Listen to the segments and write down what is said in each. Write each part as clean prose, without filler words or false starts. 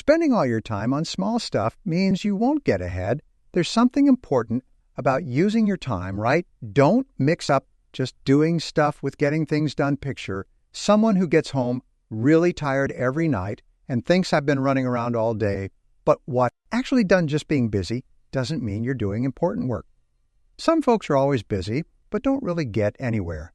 Spending all your time on small stuff means you won't get ahead. There's something important about using your time, right? Don't mix up just doing stuff with getting things done. Picture someone who gets home really tired every night and thinks I've been running around all day, but what actually done just being busy doesn't mean you're doing important work. Some folks are always busy, but don't really get anywhere.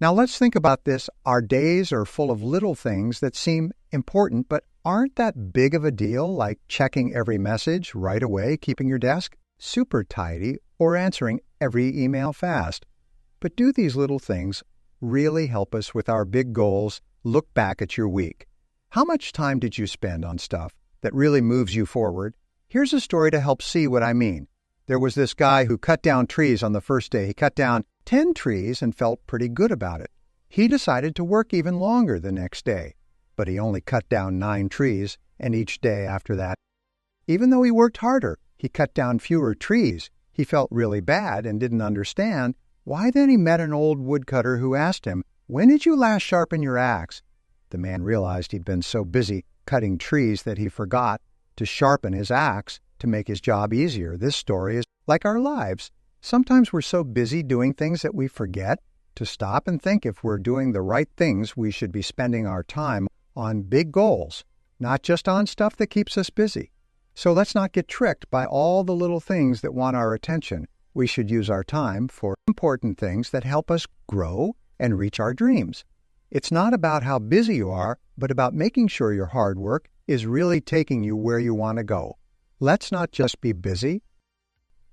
Now let's think about this. Our days are full of little things that seem important, but aren't that big of a deal, like checking every message right away, keeping your desk super tidy, or answering every email fast. But do these little things really help us with our big goals? Look back at your week. How much time did you spend on stuff that really moves you forward? Here's a story to help see what I mean. There was this guy who cut down trees on the first day. He cut down 10 trees and felt pretty good about it. He decided to work even longer the next day, but he only cut down 9 trees, and each day after that, even though he worked harder, he cut down fewer trees. He felt really bad and didn't understand. Why then he met an old woodcutter who asked him, "When did you last sharpen your axe?" The man realized he'd been so busy cutting trees that he forgot to sharpen his axe to make his job easier. This story is like our lives. Sometimes we're so busy doing things that we forget to stop and think if we're doing the right things. We should be spending our time on big goals, not just on stuff that keeps us busy. So let's not get tricked by all the little things that want our attention. We should use our time for important things that help us grow and reach our dreams. It's not about how busy you are, but about making sure your hard work is really taking you where you want to go. Let's not just be busy.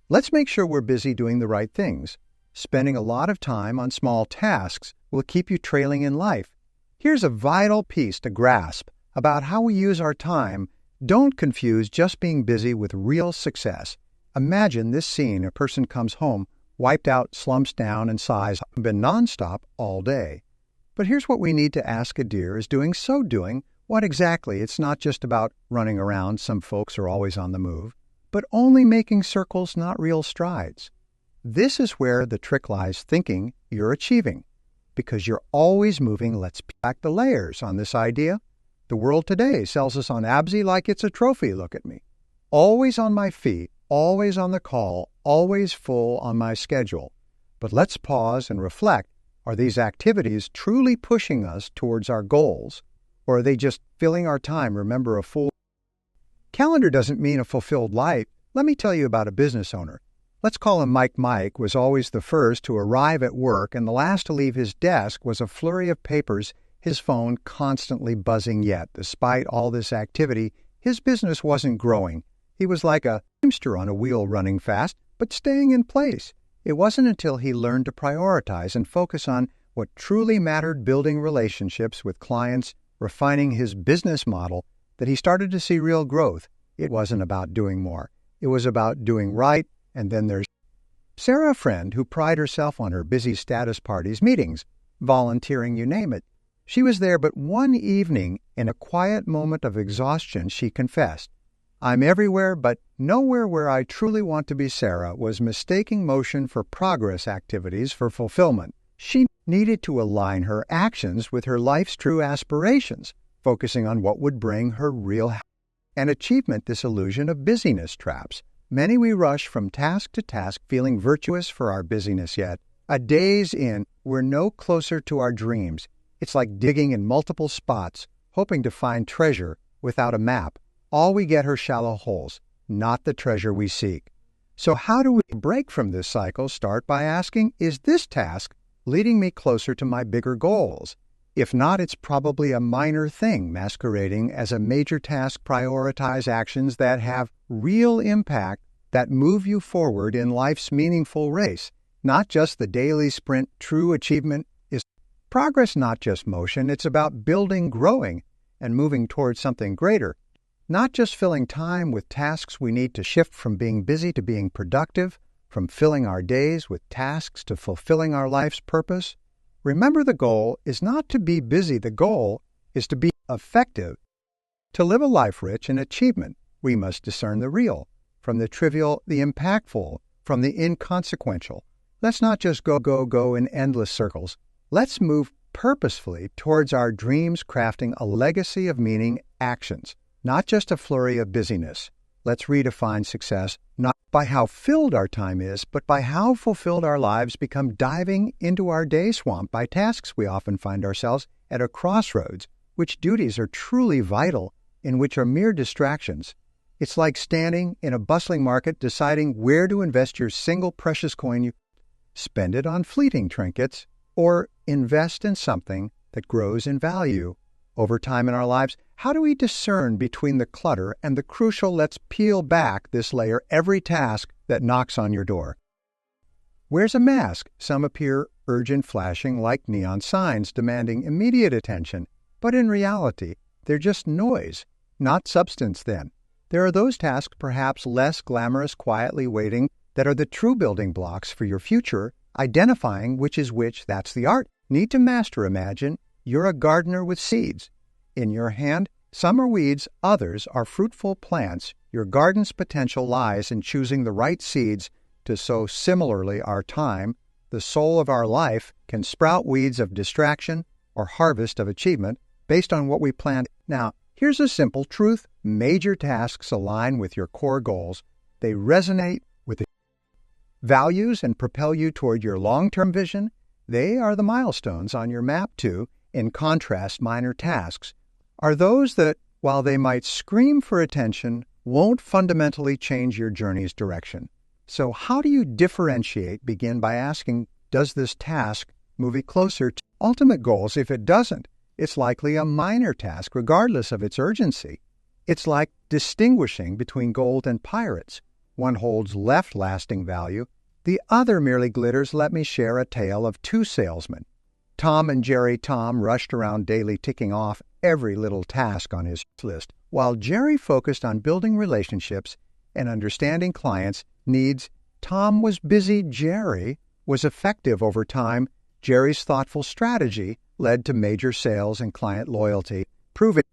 Let's make sure we're busy doing the right things. Spending a lot of time on small tasks will keep you trailing in life. Here's a vital piece to grasp about how we use our time. Don't confuse just being busy with real success. Imagine this scene. A person comes home, wiped out, slumps down, and sighs, "I've been nonstop all day." But here's what we need to ask a deer: is doing what exactly? It's not just about running around. Some folks are always on the move, but only making circles, not real strides. This is where the trick lies, thinking you're achieving, because you're always moving. Let's peel back the layers on this idea. The world today sells us on Absy like it's a trophy. Look at me. Always on my feet, always on the call, always full on my schedule. But let's pause and reflect. Are these activities truly pushing us towards our goals, or are they just filling our time? Remember, a full calendar doesn't mean a fulfilled life. Let me tell you about a business owner. Let's call him Mike. Mike was always the first to arrive at work and the last to leave his desk. Was a flurry of papers, his phone constantly buzzing. Yet, despite all this activity, his business wasn't growing. He was like a hamster on a wheel, running fast, but staying in place. It wasn't until he learned to prioritize and focus on what truly mattered, building relationships with clients, refining his business model, that he started to see real growth. It wasn't about doing more. It was about doing right. And then there's Sarah, a friend who prided herself on her busy status parties, meetings, volunteering, you name it. She was there, but one evening, in a quiet moment of exhaustion, she confessed, "I'm everywhere, but nowhere where I truly want to be." Sarah was mistaking motion for progress, activities for fulfillment. She needed to align her actions with her life's true aspirations, focusing on what would bring her real happiness and achievement. This illusion of busyness traps many. We rush from task to task, feeling virtuous for our busyness, yet a day's in, we're no closer to our dreams. It's like digging in multiple spots, hoping to find treasure without a map. All we get are shallow holes, not the treasure we seek. So how do we break from this cycle? Start by asking, is this task leading me closer to my bigger goals? If not, it's probably a minor thing masquerading as a major task. Prioritize actions that have real impact, that move you forward in life's meaningful race, not just the daily sprint. True achievement is progress, not just motion. It's about building, growing, and moving towards something greater. Not just filling time with tasks. We need to shift from being busy to being productive, from filling our days with tasks to fulfilling our life's purpose. Remember, the goal is not to be busy. The goal is to be effective. To live a life rich in achievement, we must discern the real from the trivial, the impactful from the inconsequential. Let's not just go in endless circles. Let's move purposefully towards our dreams, crafting a legacy of meaning, actions, not just a flurry of busyness. Let's redefine success not by how filled our time is, but by how fulfilled our lives become, diving into our day swamped by tasks. We often find ourselves at a crossroads. Which duties are truly vital and which are mere distractions? It's like standing in a bustling market deciding where to invest your single precious coin. You spend it on fleeting trinkets or invest in something that grows in value over time in our lives. How do we discern between the clutter and the crucial let's peel back this layer every task that knocks on your door? Where's a mask? Some appear urgent, flashing like neon signs demanding immediate attention, but in reality, they're just noise, not substance then. There are those tasks, perhaps less glamorous, quietly waiting, that are the true building blocks for your future. Identifying which is which, that's the art. Need to master. Imagine you're a gardener with seeds in your hand. Some are weeds, others are fruitful plants. Your garden's potential lies in choosing the right seeds to sow. Similarly, our time, the soul of our life, can sprout weeds of distraction or harvest of achievement based on what we planned. Now, here's a simple truth. Major tasks align with your core goals. They resonate with the values and propel you toward your long-term vision. They are the milestones on your map too. In contrast, minor tasks are those that, while they might scream for attention, won't fundamentally change your journey's direction. So how do you differentiate? Begin by asking, does this task move you closer to ultimate goals? If it doesn't, it's likely a minor task, regardless of its urgency. It's like distinguishing between gold and pirates. One holds lasting value. The other merely glitters. Let me share a tale of two salesmen. Tom and Jerry. Tom rushed around daily, ticking off every little task on his list, while Jerry focused on building relationships and understanding clients' needs. Tom was busy. Jerry was effective. Over time, Jerry's thoughtful strategy led to major sales and client loyalty, proving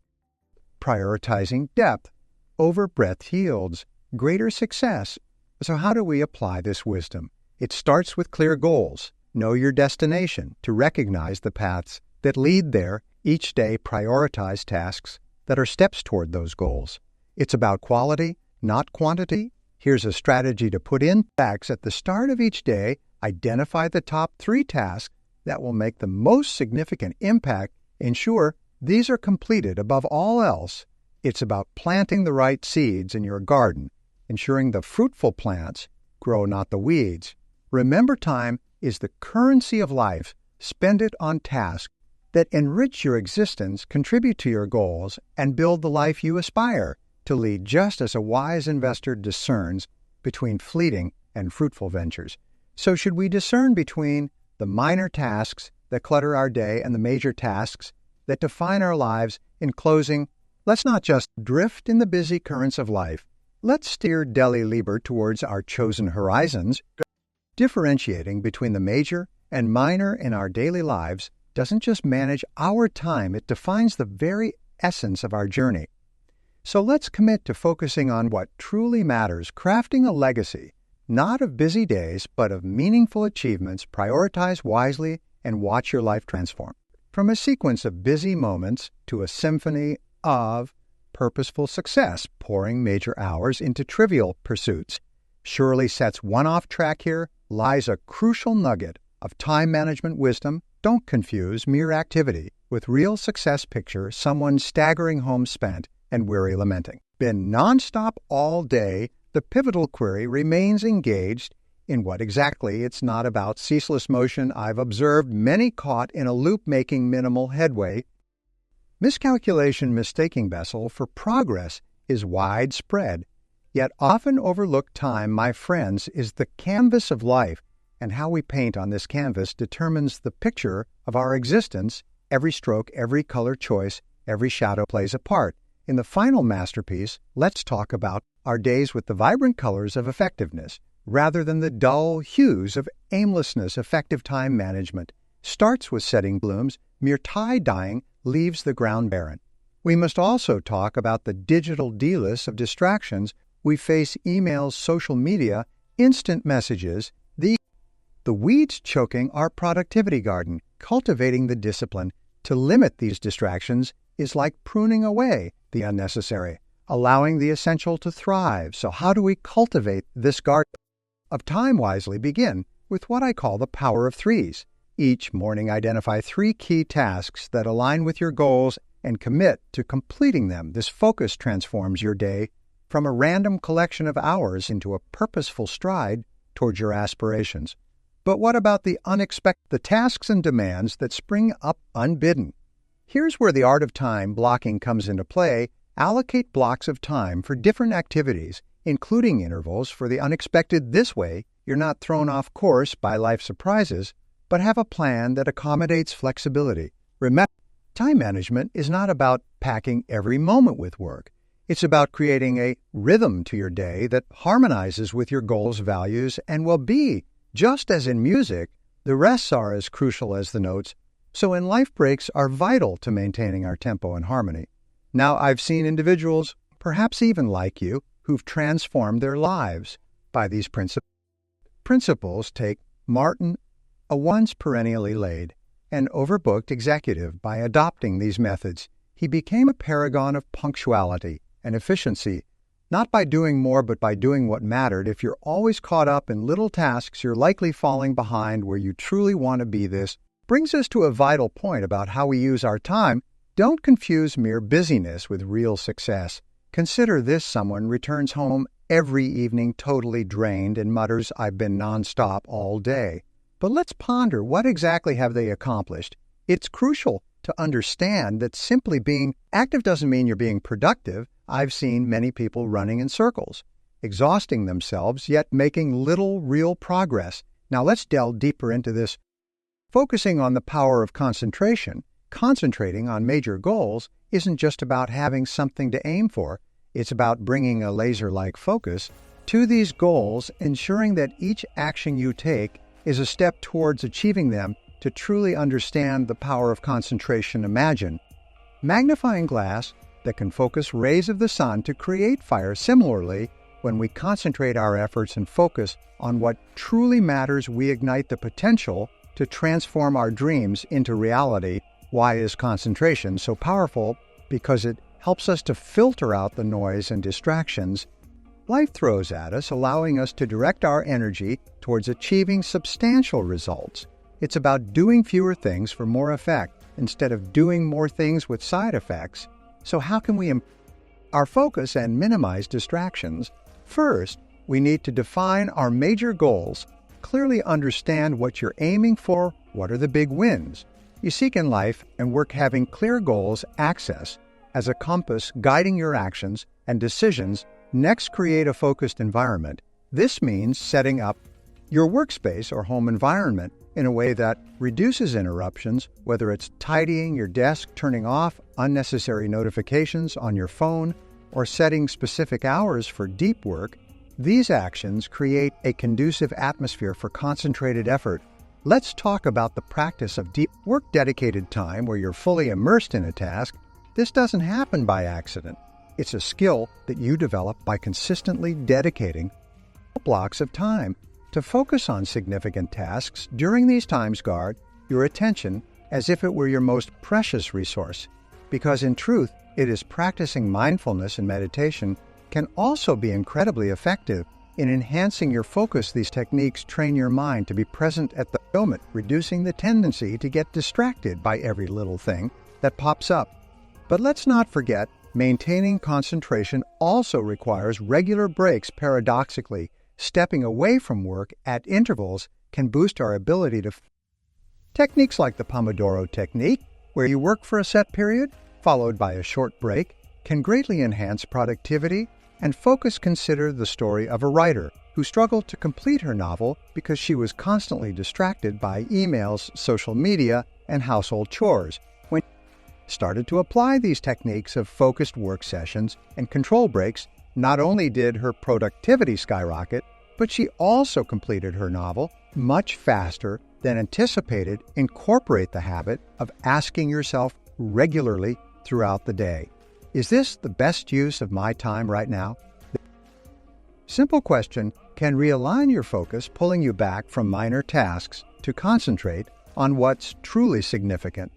prioritizing depth over breadth yields greater success. So how do we apply this wisdom? It starts with clear goals. Know your destination to recognize the paths that lead there. Each day, prioritize tasks that are steps toward those goals. It's about quality, not quantity. Here's a strategy to put in tasks at the start of each day. Identify the top 3 tasks that will make the most significant impact. Ensure these are completed. Above all else, it's about planting the right seeds in your garden, ensuring the fruitful plants grow, not the weeds. Remember, time is the currency of life. Spend it on tasks that enrich your existence, contribute to your goals, and build the life you aspire to lead, just as a wise investor discerns between fleeting and fruitful ventures. So should we discern between the minor tasks that clutter our day and the major tasks that define our lives? In closing, let's not just drift in the busy currents of life. Let's steer Deli Liber towards our chosen horizons. Differentiating between the major and minor in our daily lives doesn't just manage our time, it defines the very essence of our journey. So let's commit to focusing on what truly matters, crafting a legacy, not of busy days, but of meaningful achievements. Prioritize wisely and watch your life transform. From a sequence of busy moments to a symphony of purposeful success, pouring major hours into trivial pursuits surely sets one off track. Here lies a crucial nugget of time management wisdom. Don't confuse mere activity with real success. Picture someone staggering home spent and weary, lamenting. Been nonstop all day. The pivotal query remains engaged in what exactly. It's not about ceaseless motion. I've observed many caught in a loop making minimal headway. Miscalculation, mistaking vessel for progress is widespread, yet often overlooked. Time, my friends, is the canvas of life, and how we paint on this canvas determines the picture of our existence. Every stroke, every color choice, every shadow plays a part. In the final masterpiece, let's talk about our days with the vibrant colors of effectiveness, rather than the dull hues of aimlessness. Effective time management starts with setting blooms. Mere tie-dyeing leaves the ground barren. We must also talk about the digital D-list of distractions we face: emails, social media, instant messages, the weeds choking our productivity garden. Cultivating the discipline to limit these distractions is like pruning away the unnecessary. allowing the essential to thrive. So how do we cultivate this garden of time wisely? Begin with what I call the power of threes. Each morning, identify 3 key tasks that align with your goals and commit to completing them. This focus transforms your day from a random collection of hours into a purposeful stride towards your aspirations. But what about the unexpected, the tasks and demands that spring up unbidden? Here's where the art of time blocking comes into play. Allocate blocks of time for different activities, including intervals for the unexpected. This way, you're not thrown off course by life surprises, but have a plan that accommodates flexibility. Remember, time management is not about packing every moment with work. It's about creating a rhythm to your day that harmonizes with your goals, values, and well-being. Just as in music, the rests are as crucial as the notes, so in life breaks are vital to maintaining our tempo and harmony. Now, I've seen individuals, perhaps even like you, who've transformed their lives by these principles. Take Martin, a once perennially late and overbooked executive. By adopting these methods, he became a paragon of punctuality and efficiency, not by doing more, but by doing what mattered. If you're always caught up in little tasks, you're likely falling behind where you truly want to be. This brings us to a vital point about how we use our time. Don't confuse mere busyness with real success. Consider this: someone returns home every evening totally drained and mutters, "I've been nonstop all day." But let's ponder, what exactly have they accomplished? It's crucial to understand that simply being active doesn't mean you're being productive. I've seen many people running in circles, exhausting themselves, yet making little real progress. Now let's delve deeper into this. Focusing on the power of concentration, concentrating on major goals, isn't just about having something to aim for. It's about bringing a laser-like focus to these goals, ensuring that each action you take is a step towards achieving them. To truly understand the power of concentration, imagine magnifying glass that can focus rays of the sun to create fire. Similarly, when we concentrate our efforts and focus on what truly matters, we ignite the potential to transform our dreams into reality. Why is concentration so powerful? Because it helps us to filter out the noise and distractions life throws at us, allowing us to direct our energy towards achieving substantial results. It's about doing fewer things for more effect instead of doing more things with side effects. So how can we improve our focus and minimize distractions? First, we need to define our major goals, clearly understand what you're aiming for, what are the big wins you seek in life, and work. Having clear goals access as a compass guiding your actions and decisions. Next, create a focused environment. This means setting up your workspace or home environment in a way that reduces interruptions, whether it's tidying your desk, turning off unnecessary notifications on your phone, or setting specific hours for deep work. These actions create a conducive atmosphere for concentrated effort. Let's talk about the practice of deep work, dedicated time where you're fully immersed in a task. This doesn't happen by accident. It's a skill that you develop by consistently dedicating blocks of time to focus on significant tasks. During these times, guard your attention as if it were your most precious resource, because in truth, it is practicing mindfulness and meditation can also be incredibly effective in enhancing your focus. These techniques train your mind to be present at the moment, reducing the tendency to get distracted by every little thing that pops up. But let's not forget, maintaining concentration also requires regular breaks. Paradoxically, stepping away from work at intervals can boost our ability to. Techniques like the Pomodoro technique, where you work for a set period, followed by a short break, can greatly enhance productivity and focus. Consider the story of a writer who struggled to complete her novel because she was constantly distracted by emails, social media, and household chores. When she started to apply these techniques of focused work sessions and control breaks, not only did her productivity skyrocket, but she also completed her novel much faster than anticipated. Incorporate the habit of asking yourself regularly throughout the day, is this the best use of my time right now? The simple question can realign your focus, pulling you back from minor tasks to concentrate on what's truly significant.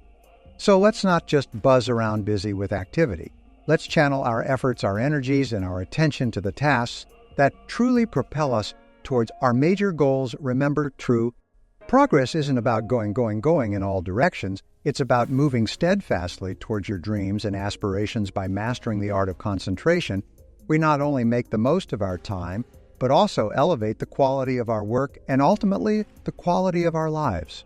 So let's not just buzz around busy with activity. Let's channel our efforts, our energies, and our attention to the tasks that truly propel us towards our major goals. Remember, true progress isn't about going in all directions. It's about moving steadfastly towards your dreams and aspirations. By mastering the art of concentration, we not only make the most of our time, but also elevate the quality of our work and ultimately the quality of our lives.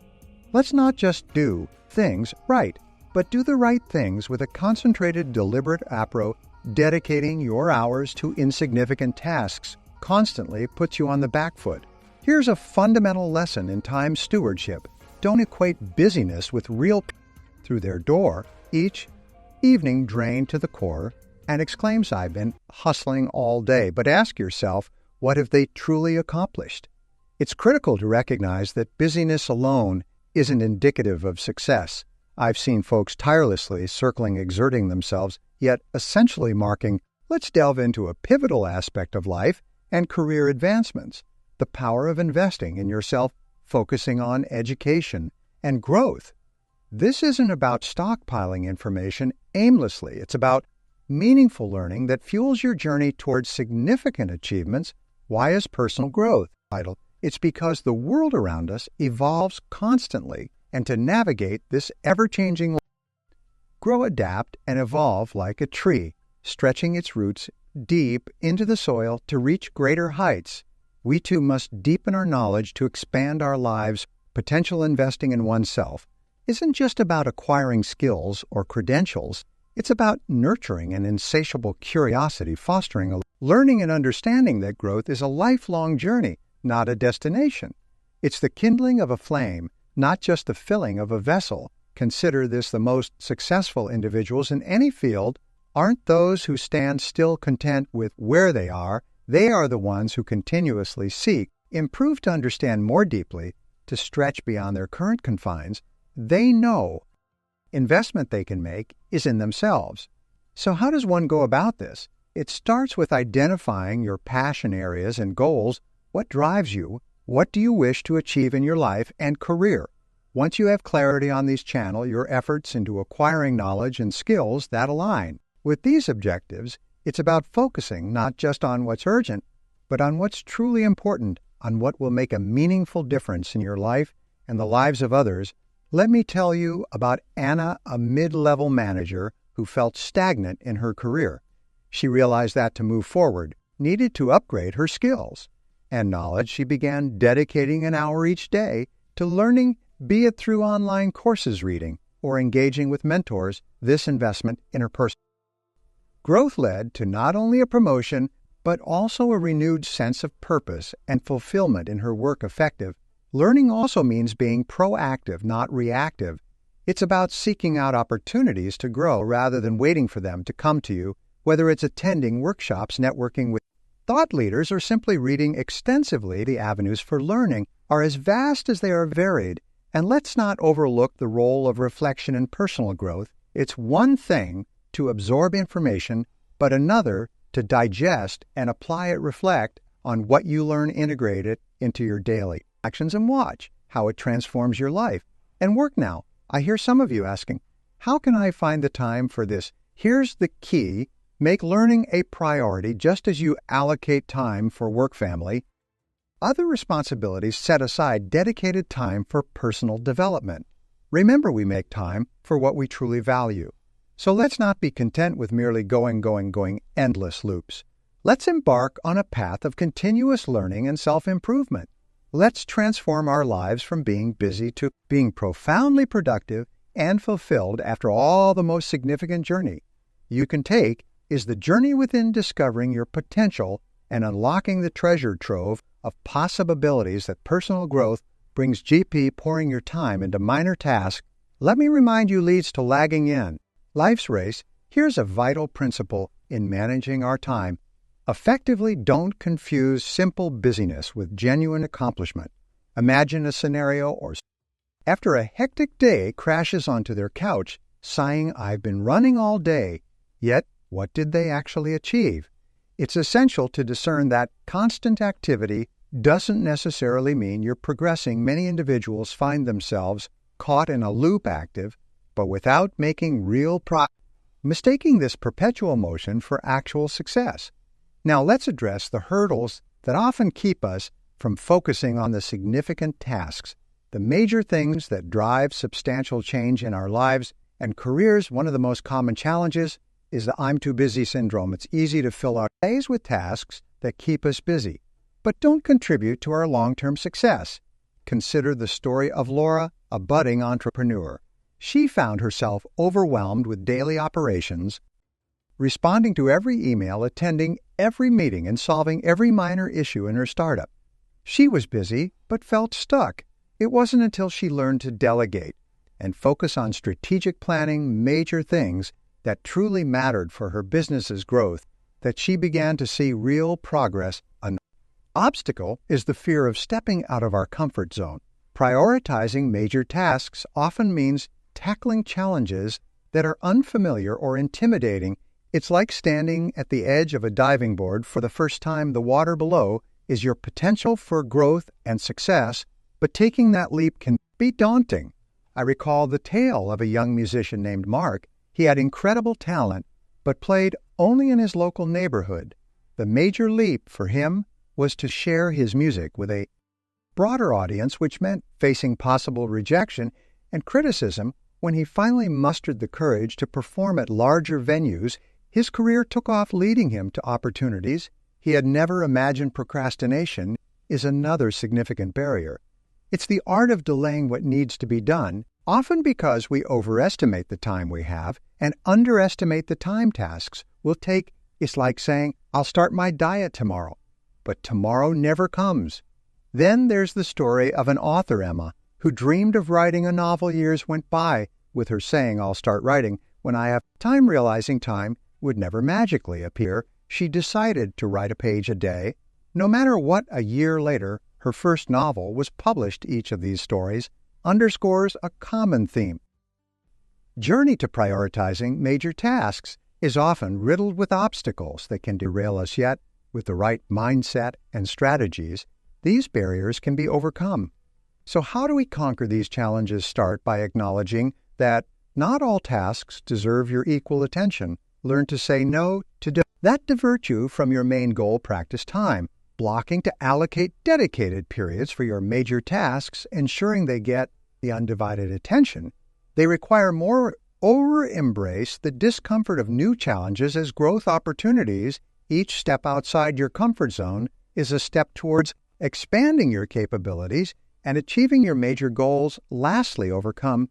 Let's not just do things right, but do the right things with a concentrated, deliberate approach. Dedicating your hours to insignificant tasks constantly puts you on the back foot. Here's a fundamental lesson in time stewardship. Don't equate busyness with real through their door each evening drained to the core and exclaims, "I've been hustling all day." But ask yourself, what have they truly accomplished? It's critical to recognize that busyness alone isn't indicative of success. I've seen folks tirelessly exerting themselves, yet essentially marking, let's delve into a pivotal aspect of life and career advancements, the power of investing in yourself, focusing on education and growth. This isn't about stockpiling information aimlessly. It's about meaningful learning that fuels your journey towards significant achievements. Why is personal growth vital? It's because the world around us evolves constantly, and to navigate this ever-changing life, grow, adapt, and evolve like a tree, stretching its roots deep into the soil to reach greater heights. We too must deepen our knowledge to expand our lives. Potential investing in oneself isn't just about acquiring skills or credentials. It's about nurturing an insatiable curiosity, fostering a learning and understanding that growth is a lifelong journey, not a destination. It's the kindling of a flame, not just the filling of a vessel. Consider this: the most successful individuals in any field aren't those who stand still content with where they are. They are the ones who continuously seek, improve to understand more deeply, to stretch beyond their current confines. They know investment they can make is in themselves. So how does one go about this? It starts with identifying your passion areas and goals. What drives you? What do you wish to achieve in your life and career? Once you have clarity on these, channel your efforts into acquiring knowledge and skills that align with these objectives. It's about focusing not just on what's urgent, but on what's truly important, on what will make a meaningful difference in your life and the lives of others. Let me tell you about Anna, a mid-level manager who felt stagnant in her career. She realized that to move forward, needed to upgrade her skills and knowledge. She began dedicating an hour each day to learning, be it through online courses, reading, or engaging with mentors. This investment in her personal growth led to not only a promotion, but also a renewed sense of purpose and fulfillment in her work. Effective learning also means being proactive, not reactive. It's about seeking out opportunities to grow rather than waiting for them to come to you, whether it's attending workshops, networking with thought leaders, or simply reading extensively. The avenues for learning are as vast as they are varied. And let's not overlook the role of reflection in personal growth. It's one thing to absorb information, but another to digest and apply it. Reflect on what you learn, integrate it into your daily actions, and watch how it transforms your life and work. Now, I hear some of you asking, how can I find the time for this? Here's the key. Make learning a priority just as you allocate time for work, family, other responsibilities. Set aside dedicated time for personal development. Remember, we make time for what we truly value. So let's not be content with merely going endless loops. Let's embark on a path of continuous learning and self-improvement. Let's transform our lives from being busy to being profoundly productive and fulfilled. After all, the most significant journey you can take is the journey within, discovering your potential and unlocking the treasure trove of possibilities that personal growth brings. GP pouring your time into minor tasks, let me remind you, leads to lagging in life's race. Here's a vital principle in managing our time effectively. Don't confuse simple busyness with genuine accomplishment. Imagine a scenario or after a hectic day crashes onto their couch, sighing, "I've been running all day." Yet, what did they actually achieve? It's essential to discern that constant activity doesn't necessarily mean you're progressing. Many individuals find themselves caught in a loop, active, but without making real progress. mistaking this perpetual motion for actual success. Now let's address the hurdles that often keep us from focusing on the significant tasks, the major things that drive substantial change in our lives and careers. One of the most common challenges is the "I'm too busy" syndrome. It's easy to fill our days with tasks that keep us busy, but don't contribute to our long-term success. Consider the story of Laura, a budding entrepreneur. She found herself overwhelmed with daily operations, responding to every email, attending every meeting, and solving every minor issue in her startup. She was busy, but felt stuck. It wasn't until she learned to delegate and focus on strategic planning major things that truly mattered for her business's growth that she began to see real progress. An obstacle is the fear of stepping out of our comfort zone. Prioritizing major tasks often means tackling challenges that are unfamiliar or intimidating. It's like standing at the edge of a diving board for the first time. The water below is your potential for growth and success, but taking that leap can be daunting. I recall the tale of a young musician named Mark. He had incredible talent, but played only in his local neighborhood. The major leap for him was to share his music with a broader audience, which meant facing possible rejection and criticism. When he finally mustered the courage to perform at larger venues, his career took off, leading him to opportunities he had never imagined. Procrastination is another significant barrier. It's the art of delaying what needs to be done, often because we overestimate the time we have and underestimate the time tasks will take. It's like saying, "I'll start my diet tomorrow," but tomorrow never comes. Then there's the story of an author, Emma, who dreamed of writing a novel. Years went by with her saying, "I'll start writing when I have time." Realizing time would never magically appear, she decided to write a page a day. No matter what, a year later, her first novel was published. Each of these stories underscores a common theme. Journey to prioritizing major tasks is often riddled with obstacles that can derail us, yet with the right mindset and strategies, these barriers can be overcome. So how do we conquer these challenges? Start by acknowledging that not all tasks deserve your equal attention. Learn to say no to that divert you from your main goal. Practice time blocking to allocate dedicated periods for your major tasks, ensuring they get the undivided attention they require. Embrace the discomfort of new challenges as growth opportunities. Each step outside your comfort zone is a step towards expanding your capabilities and achieving your major goals. Lastly, overcome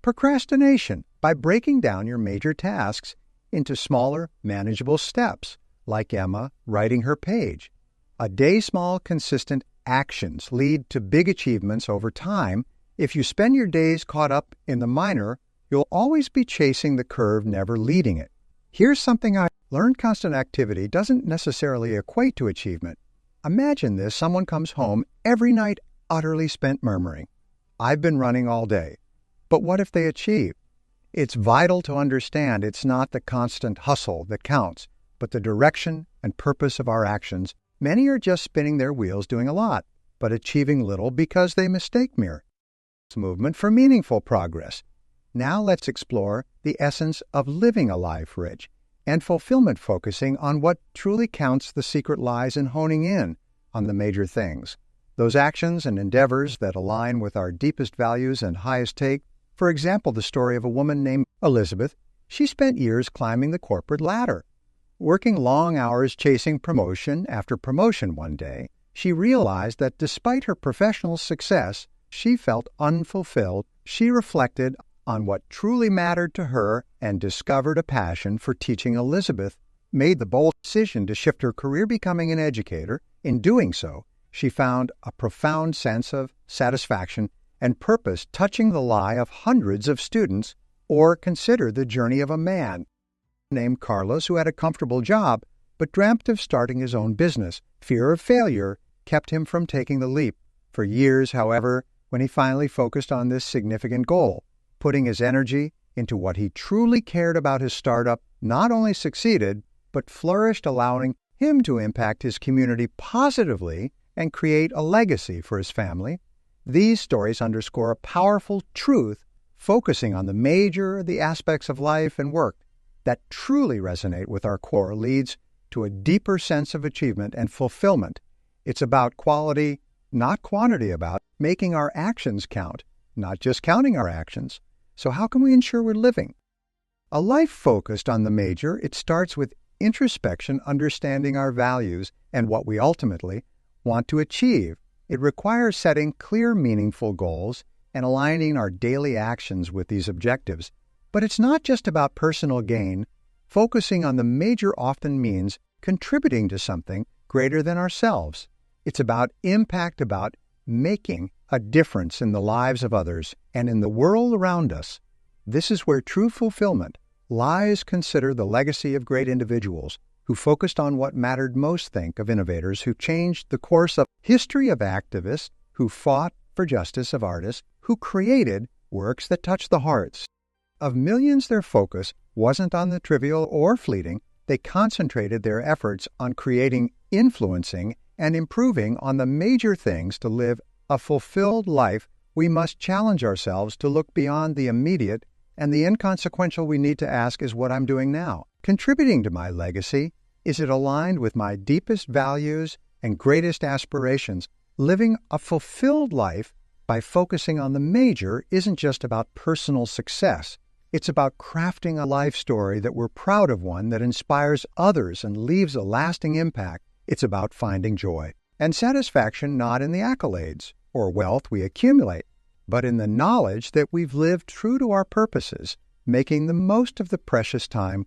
procrastination by breaking down your major tasks into smaller, manageable steps, like Emma writing her page. A day. Small, consistent actions lead to big achievements over time. If you spend your days caught up in the minor, you'll always be chasing the curve, never leading it. Here's something I learned: constant activity doesn't necessarily equate to achievement. Imagine this: someone comes home every night utterly spent, murmuring, "I've been running all day." But what if they achieve? It's vital to understand it's not the constant hustle that counts, but the direction and purpose of our actions. Many are just spinning their wheels, doing a lot, but achieving little because they mistake mere movement for meaningful progress. Now let's explore the essence of living a life rich and fulfillment, focusing on what truly counts. The secret lies in honing in on the major things, those actions and endeavors that align with our deepest values and highest take. For example, the story of a woman named Elizabeth. She spent years climbing the corporate ladder, working long hours, chasing promotion after promotion. One day, she realized that despite her professional success, she felt unfulfilled. She reflected on what truly mattered to her and discovered a passion for teaching. Elizabeth made the bold decision to shift her career, becoming an educator. In doing so, she found a profound sense of satisfaction and purpose, touching the lives of hundreds of students. Or consider the journey of a man named Carlos, who had a comfortable job but dreamt of starting his own business. Fear of failure kept him from taking the leap. For years, however, when he finally focused on this significant goal, putting his energy into what he truly cared about, his startup not only succeeded, but flourished, allowing him to impact his community positively and create a legacy for his family. These stories underscore a powerful truth: focusing on the aspects of life and work that truly resonate with our core leads to a deeper sense of achievement and fulfillment. It's about quality, not quantity, about making our actions count, not just counting our actions. So how can we ensure we're living a life focused on the major? It starts with introspection, understanding our values and what we ultimately want to achieve. It requires setting clear, meaningful goals and aligning our daily actions with these objectives. But it's not just about personal gain. Focusing on the major often means contributing to something greater than ourselves. It's about impact, about making a difference in the lives of others and in the world around us. This is where true fulfillment lies. Consider the legacy of great individuals who focused on what mattered most. Think of innovators who changed the course of history, of activists who fought for justice, of artists who created works that touched the hearts of millions. Their focus wasn't on the trivial or fleeting. They concentrated their efforts on creating, influencing, and improving on the major things. To live a fulfilled life, we must challenge ourselves to look beyond the immediate and the inconsequential. We need to ask, is what I'm doing now contributing to my legacy? Is it aligned with my deepest values and greatest aspirations? Living a fulfilled life by focusing on the major isn't just about personal success. It's about crafting a life story that we're proud of, one that inspires others and leaves a lasting impact. It's about finding joy and satisfaction not in the accolades or wealth we accumulate, but in the knowledge that we've lived true to our purposes, making the most of the precious time